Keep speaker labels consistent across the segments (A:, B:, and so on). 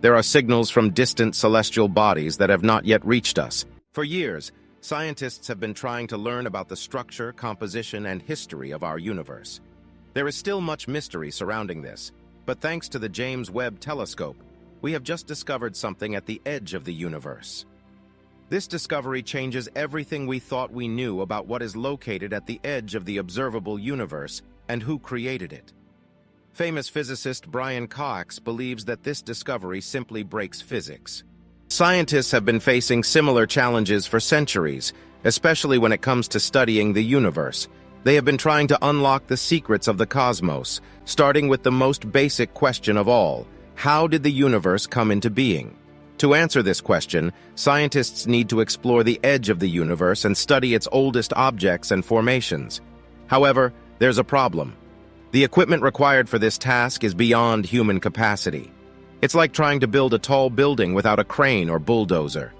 A: there are signals from distant celestial bodies that have not yet reached us. For years, scientists have been trying to learn about the structure, composition, and history of our universe. There is still much mystery surrounding this, but thanks to the James Webb Telescope, we have just discovered something at the edge of the universe. This discovery changes everything we thought we knew about what is located at the edge of the observable universe and who created it. Famous physicist Brian Cox believes that this discovery simply breaks physics. Scientists have been facing similar challenges for centuries, especially when it comes to studying the universe. They have been trying to unlock the secrets of the cosmos, starting with the most basic question of all: how did the universe come into being? To answer this question, scientists need to explore the edge of the universe and study its oldest objects and formations. However, there's a problem. The equipment required for this task is beyond human capacity. It's like trying to build a tall building without a crane or bulldozer.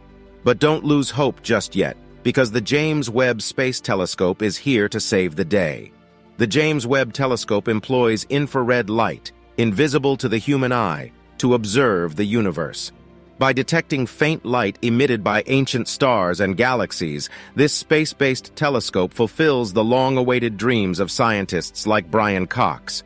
A: But don't lose hope just yet, because the James Webb Space Telescope is here to save the day. The James Webb Telescope employs infrared light, invisible to the human eye, to observe the universe. By detecting faint light emitted by ancient stars and galaxies, this space-based telescope fulfills the long-awaited dreams of scientists like Brian Cox.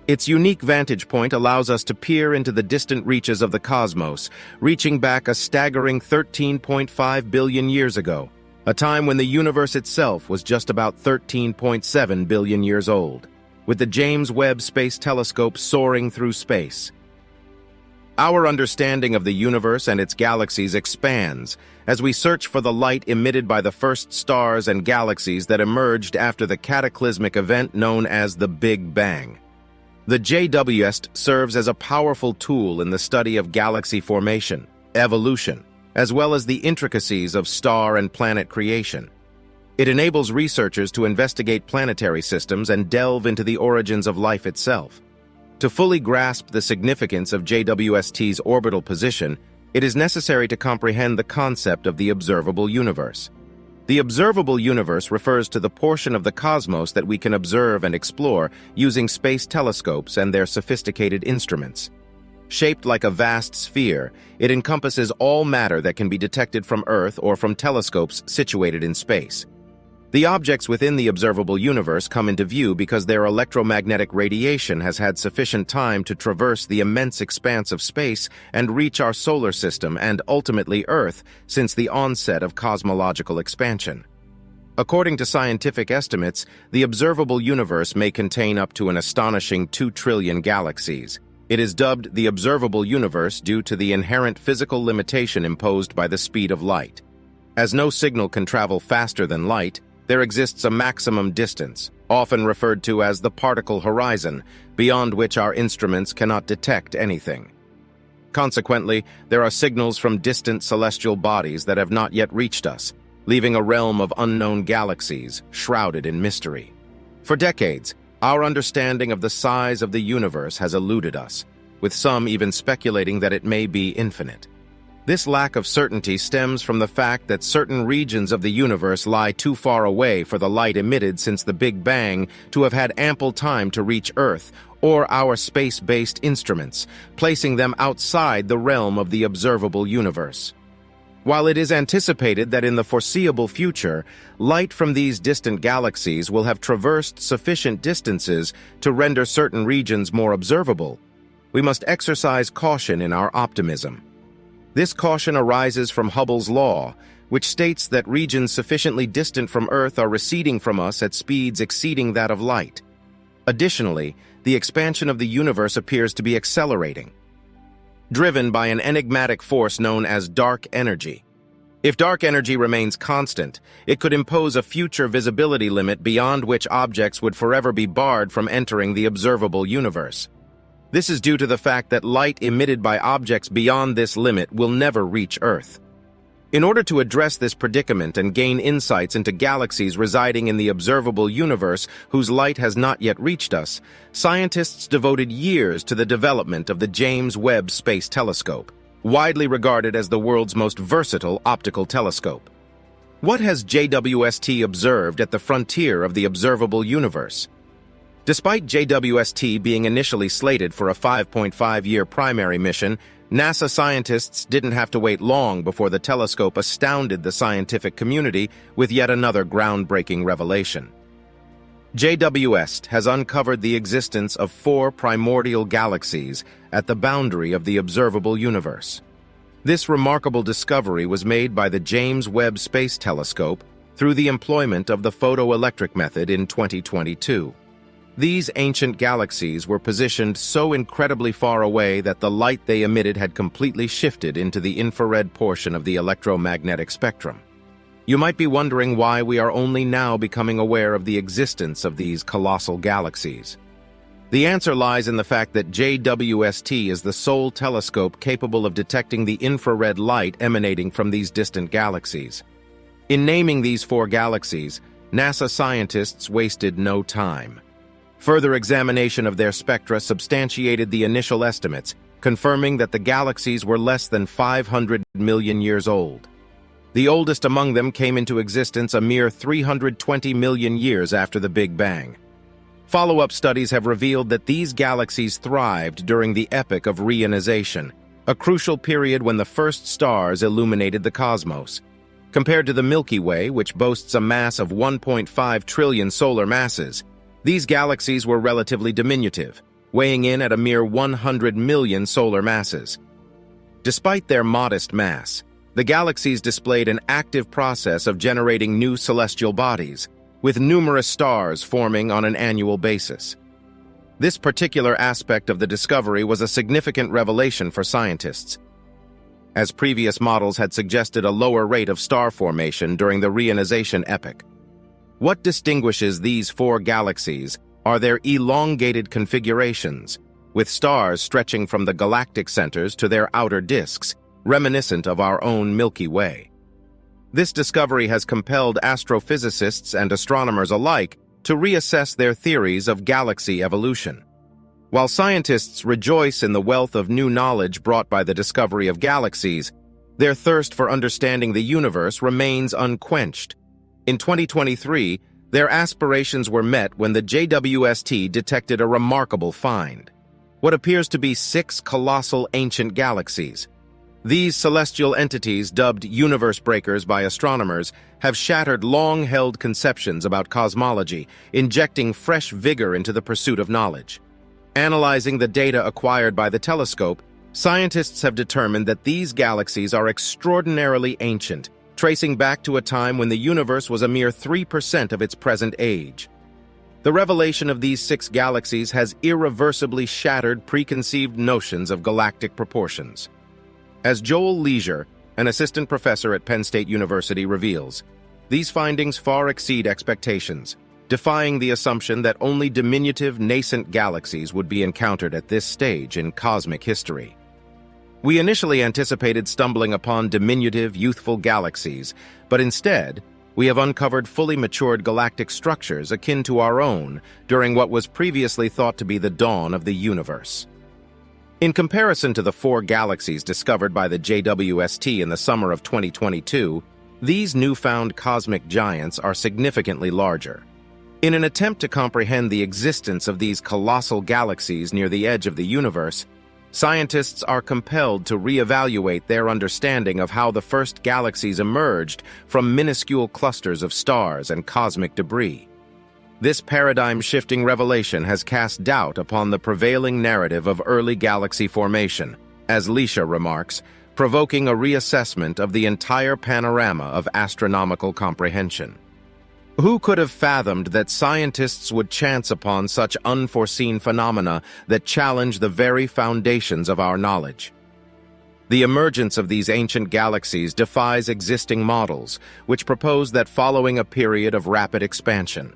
A: Its unique vantage point allows us to peer into the distant reaches of the cosmos, reaching back a staggering 13.5 billion years ago, a time when the universe itself was just about 13.7 billion years old, with the James Webb Space Telescope soaring through space. Our understanding of the universe and its galaxies expands as we search for the light emitted by the first stars and galaxies that emerged after the cataclysmic event known as the Big Bang. The JWST serves as a powerful tool in the study of galaxy formation, evolution, as well as the intricacies of star and planet creation. It enables researchers to investigate planetary systems and delve into the origins of life itself. To fully grasp the significance of JWST's orbital position, it is necessary to comprehend the concept of the observable universe. The observable universe refers to the portion of the cosmos that we can observe and explore using space telescopes and their sophisticated instruments. Shaped like a vast sphere, it encompasses all matter that can be detected from Earth or from telescopes situated in space. The objects within the observable universe come into view because their electromagnetic radiation has had sufficient time to traverse the immense expanse of space and reach our solar system and ultimately Earth since the onset of cosmological expansion. According to scientific estimates, the observable universe may contain up to an astonishing 2 trillion galaxies. It is dubbed the observable universe due to the inherent physical limitation imposed by the speed of light. As no signal can travel faster than light, there exists a maximum distance, often referred to as the particle horizon, beyond which our instruments cannot detect anything. Consequently, there are signals from distant celestial bodies that have not yet reached us, leaving a realm of unknown galaxies shrouded in mystery. For decades, our understanding of the size of the universe has eluded us, with some even speculating that it may be infinite. This lack of certainty stems from the fact that certain regions of the universe lie too far away for the light emitted since the Big Bang to have had ample time to reach Earth or our space-based instruments, placing them outside the realm of the observable universe. While it is anticipated that in the foreseeable future, light from these distant galaxies will have traversed sufficient distances to render certain regions more observable, we must exercise caution in our optimism. This caution arises from Hubble's law, which states that regions sufficiently distant from Earth are receding from us at speeds exceeding that of light. Additionally, the expansion of the universe appears to be accelerating, driven by an enigmatic force known as dark energy. If dark energy remains constant, it could impose a future visibility limit beyond which objects would forever be barred from entering the observable universe. This is due to the fact that light emitted by objects beyond this limit will never reach Earth. In order to address this predicament and gain insights into galaxies residing in the observable universe whose light has not yet reached us, scientists devoted years to the development of the James Webb Space Telescope, widely regarded as the world's most versatile optical telescope. What has JWST observed at the frontier of the observable universe? Despite JWST being initially slated for a 5.5-year primary mission, NASA scientists didn't have to wait long before the telescope astounded the scientific community with yet another groundbreaking revelation. JWST has uncovered the existence of 4 primordial galaxies at the boundary of the observable universe. This remarkable discovery was made by the James Webb Space Telescope through the employment of the photoelectric method in 2022. These ancient galaxies were positioned so incredibly far away that the light they emitted had completely shifted into the infrared portion of the electromagnetic spectrum. You might be wondering why we are only now becoming aware of the existence of these colossal galaxies. The answer lies in the fact that JWST is the sole telescope capable of detecting the infrared light emanating from these distant galaxies. In naming these 4 galaxies, NASA scientists wasted no time. Further examination of their spectra substantiated the initial estimates, confirming that the galaxies were less than 500 million years old. The oldest among them came into existence a mere 320 million years after the Big Bang. Follow-up studies have revealed that these galaxies thrived during the epoch of reionization, a crucial period when the first stars illuminated the cosmos. Compared to the Milky Way, which boasts a mass of 1.5 trillion solar masses, these galaxies were relatively diminutive, weighing in at a mere 100 million solar masses. Despite their modest mass, the galaxies displayed an active process of generating new celestial bodies, with numerous stars forming on an annual basis. This particular aspect of the discovery was a significant revelation for scientists, as previous models had suggested a lower rate of star formation during the reionization epoch. What distinguishes these 4 galaxies are their elongated configurations, with stars stretching from the galactic centers to their outer disks, reminiscent of our own Milky Way. This discovery has compelled astrophysicists and astronomers alike to reassess their theories of galaxy evolution. While scientists rejoice in the wealth of new knowledge brought by the discovery of galaxies, their thirst for understanding the universe remains unquenched. In 2023, their aspirations were met when the JWST detected a remarkable find: what appears to be 6 colossal ancient galaxies. These celestial entities, dubbed universe breakers by astronomers, have shattered long-held conceptions about cosmology, injecting fresh vigor into the pursuit of knowledge. Analyzing the data acquired by the telescope, scientists have determined that these galaxies are extraordinarily ancient, tracing back to a time when the universe was a mere 3% of its present age. The revelation of these 6 galaxies has irreversibly shattered preconceived notions of galactic proportions. As Joel Leisure, an assistant professor at Penn State University, reveals, these findings far exceed expectations, defying the assumption that only diminutive, nascent galaxies would be encountered at this stage in cosmic history. We initially anticipated stumbling upon diminutive, youthful galaxies, but instead, we have uncovered fully matured galactic structures akin to our own during what was previously thought to be the dawn of the universe. In comparison to the 4 galaxies discovered by the JWST in the summer of 2022, these newfound cosmic giants are significantly larger. In an attempt to comprehend the existence of these colossal galaxies near the edge of the universe, scientists are compelled to reevaluate their understanding of how the first galaxies emerged from minuscule clusters of stars and cosmic debris. This paradigm-shifting revelation has cast doubt upon the prevailing narrative of early galaxy formation, as Leisha remarks, provoking a reassessment of the entire panorama of astronomical comprehension. Who could have fathomed that scientists would chance upon such unforeseen phenomena that challenge the very foundations of our knowledge? The emergence of these ancient galaxies defies existing models, which propose that following a period of rapid expansion,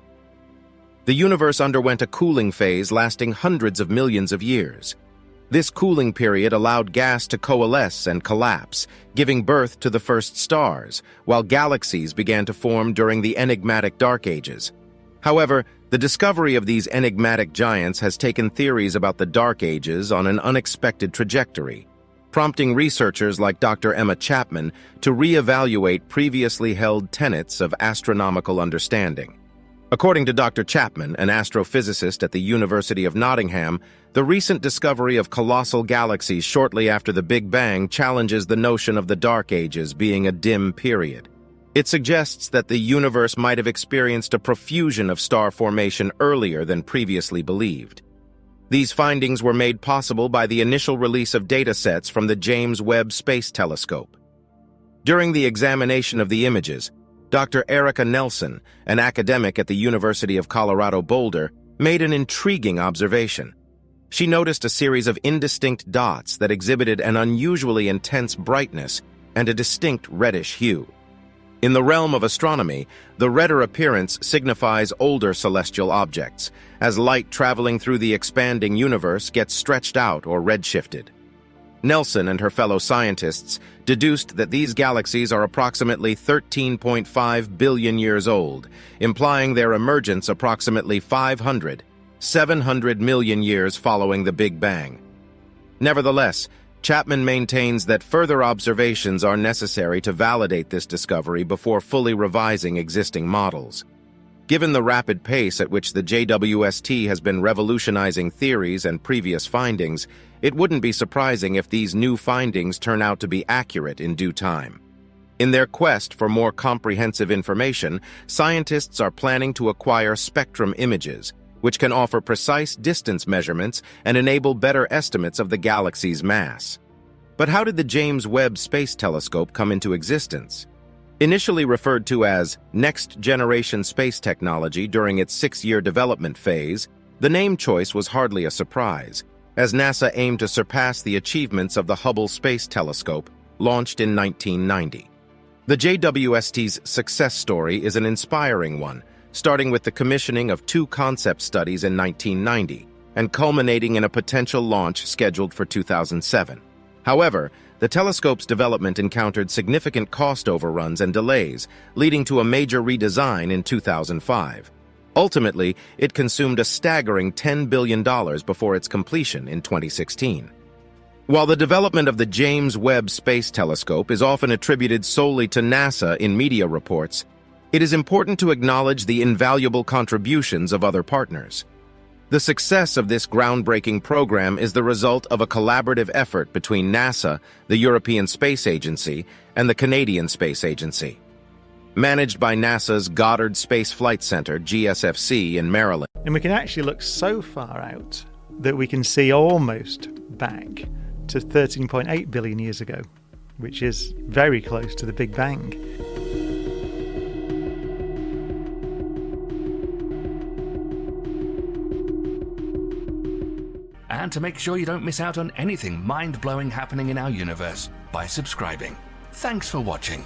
A: the universe underwent a cooling phase lasting hundreds of millions of years. This cooling period allowed gas to coalesce and collapse, giving birth to the first stars, while galaxies began to form during the enigmatic Dark Ages. However, the discovery of these enigmatic giants has taken theories about the Dark Ages on an unexpected trajectory, prompting researchers like Dr. Emma Chapman to reevaluate previously held tenets of astronomical understanding. According to Dr. Chapman, an astrophysicist at the University of Nottingham, the recent discovery of colossal galaxies shortly after the Big Bang challenges the notion of the Dark Ages being a dim period. It suggests that the universe might have experienced a profusion of star formation earlier than previously believed. These findings were made possible by the initial release of datasets from the James Webb Space Telescope. During the examination of the images, Dr. Erica Nelson, an academic at the University of Colorado Boulder, made an intriguing observation. She noticed a series of indistinct dots that exhibited an unusually intense brightness and a distinct reddish hue. In the realm of astronomy, the redder appearance signifies older celestial objects, as light traveling through the expanding universe gets stretched out or redshifted. Nelson and her fellow scientists deduced that these galaxies are approximately 13.5 billion years old, implying their emergence approximately 700 million years following the Big Bang. Nevertheless, Chapman maintains that further observations are necessary to validate this discovery before fully revising existing models. Given the rapid pace at which the JWST has been revolutionizing theories and previous findings, it wouldn't be surprising if these new findings turn out to be accurate in due time. In their quest for more comprehensive information, scientists are planning to acquire spectrum images, which can offer precise distance measurements and enable better estimates of the galaxy's mass. But how did the James Webb Space Telescope come into existence? Initially referred to as next-generation space technology during its 6-year development phase, the name choice was hardly a surprise, as NASA aimed to surpass the achievements of the Hubble Space Telescope, launched in 1990. The JWST's success story is an inspiring one, starting with the commissioning of 2 concept studies in 1990 and culminating in a potential launch scheduled for 2007. However, the telescope's development encountered significant cost overruns and delays, leading to a major redesign in 2005. Ultimately, it consumed a staggering $10 billion before its completion in 2016. While the development of the James Webb Space Telescope is often attributed solely to NASA in media reports, it is important to acknowledge the invaluable contributions of other partners. The success of this groundbreaking program is the result of a collaborative effort between NASA, the European Space Agency, and the Canadian Space Agency. Managed by NASA's Goddard Space Flight Center, GSFC, in Maryland.
B: And we can actually look so far out that we can see almost back to 13.8 billion years ago, which is very close to the Big Bang.
C: And to make sure you don't miss out on anything mind-blowing happening in our universe by subscribing. Thanks for watching.